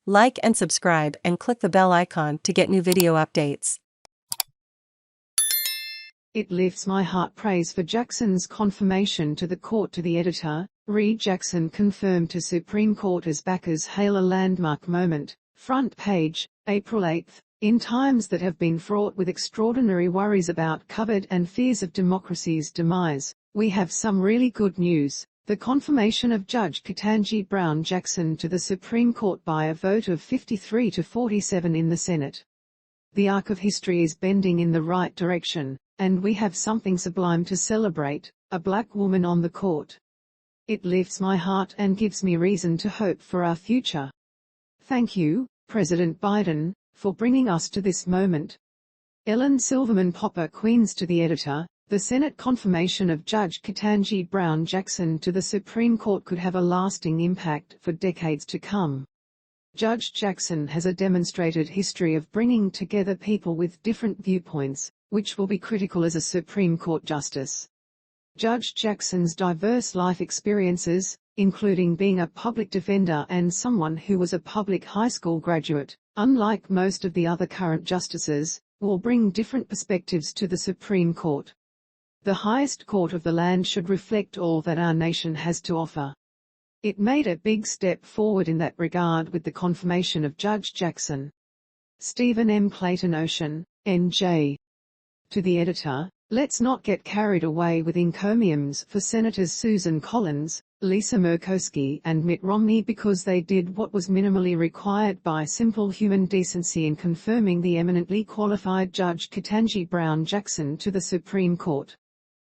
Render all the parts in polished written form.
Like and subscribe and click the bell icon to get new video updates. It lifts my heart. Praise for Jackson's confirmation to the court. To the editor, Reed Jackson confirmed to Supreme Court as backers hail a landmark moment. Front page, April 8. In times that have been fraught with extraordinary worries about COVID and fears of democracy's demise, we have some really good news. The confirmation of Judge Ketanji Brown Jackson to the Supreme Court by a vote of 53 to 47 in the Senate. The arc of history is bending in the right direction, and we have something sublime to celebrate, a black woman on the court. It lifts my heart and gives me reason to hope for our future. Thank you, President Biden, for bringing us to this moment. Ellen Silverman Popper Queens. To the editor, the Senate confirmation of Judge Ketanji Brown Jackson to the Supreme Court could have a lasting impact for decades to come. Judge Jackson has a demonstrated history of bringing together people with different viewpoints, which will be critical as a Supreme Court justice. Judge Jackson's diverse life experiences, including being a public defender and someone who was a public high school graduate, unlike most of the other current justices, will bring different perspectives to the Supreme Court. The highest court of the land should reflect all that our nation has to offer. It made a big step forward in that regard with the confirmation of Judge Jackson. Stephen M. Clayton Ocean, N.J. To the editor, let's not get carried away with encomiums for Senators Susan Collins, Lisa Murkowski and Mitt Romney because they did what was minimally required by simple human decency in confirming the eminently qualified Judge Ketanji Brown Jackson to the Supreme Court.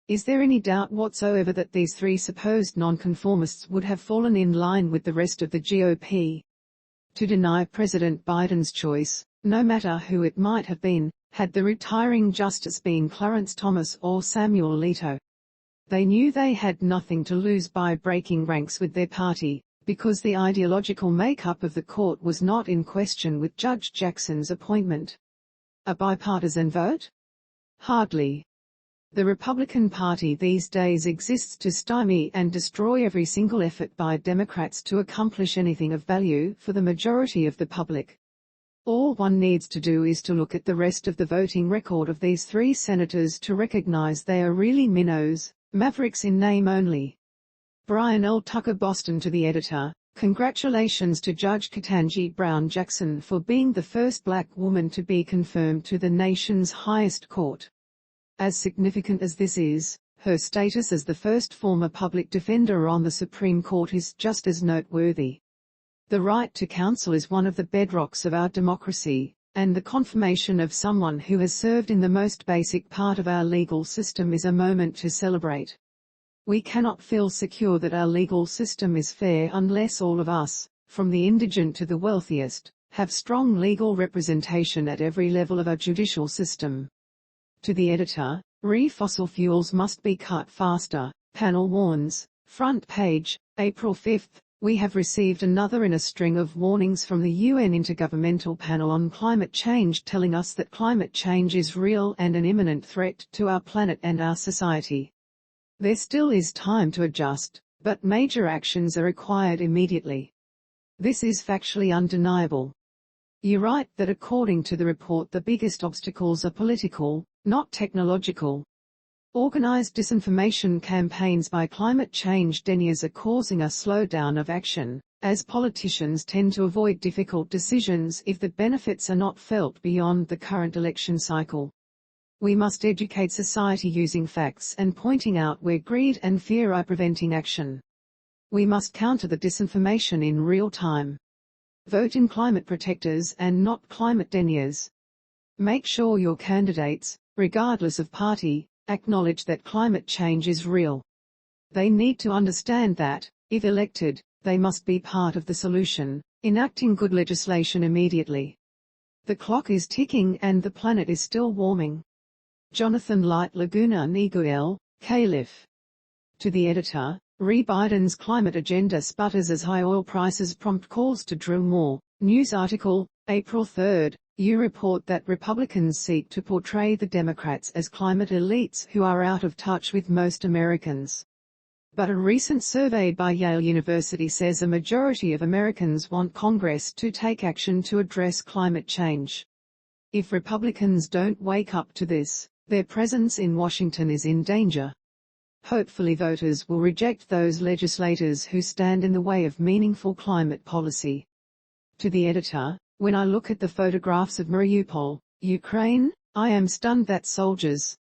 Is there any doubt whatsoever that these three supposed nonconformists would have fallen in line with the rest of the G.O.P. to deny President Biden's choice, no matter who it might have been, had the retiring justice been Clarence Thomas or Samuel Alito? They knew they had nothing to lose by breaking ranks with their party, because the ideological makeup of the court was not in question with Judge Jackson's appointment. A bipartisan vote? Hardly. The Republican Party these days exists to stymie and destroy every single effort by Democrats to accomplish anything of value for the majority of the public. All one needs to do is to look at the rest of the voting record of these three senators to recognize they are really MINOs, Mavericks in name only. Bryan L. Tucker Boston. To the editor, congratulations to Judge Ketanji Brown Jackson for being the first black woman to be confirmed to the nation's highest court. As significant as this is, her status as the first former public defender on the Supreme Court is just as noteworthy. The right to counsel is one of the bedrocks of our democracy, and the confirmation of someone who has served in the most basic part of our legal system is a moment to celebrate. We cannot feel secure that our legal system is fair unless all of us, from the indigent to the wealthiest, have strong legal representation at every level of our judicial system. To the editor, fossil fuels must be cut faster, panel warns. Front page, April 5. We have received another in a string of warnings from the UN Intergovernmental Panel on Climate Change telling us that climate change is real and an imminent threat to our planet and our society. There still is time to adjust, but major actions are required immediately. This is factually undeniable. You write that according to the report the biggest obstacles are political, not technological. Organized disinformation campaigns by climate change deniers are causing a slowdown of action, as politicians tend to avoid difficult decisions if the benefits are not felt beyond the current election cycle. We must educate society using facts and pointing out where greed and fear are preventing action. We must counter the disinformation in real time. Vote in climate protectors and not climate deniers. Make sure your candidates, regardless of party, acknowledge that climate change is real. They need to understand that, if elected, they must be part of the solution, enacting good legislation immediately. The clock is ticking and the planet is still warming. Jonathan Light Laguna Niguel, Caliph. To the editor, Biden's climate agenda sputters as high oil prices prompt calls to drill more. News article, April 3. You report that Republicans seek to portray the Democrats as climate elites who are out of touch with most Americans. But a recent survey by Yale University says a majority of Americans want Congress to take action to address climate change. If Republicans don't wake up to this, their presence in Washington is in danger. Hopefully voters will reject those legislators who stand in the way of meaningful climate policy. To the editor, when I look at the photographs of Mariupol, Ukraine, I am stunned that soldiers,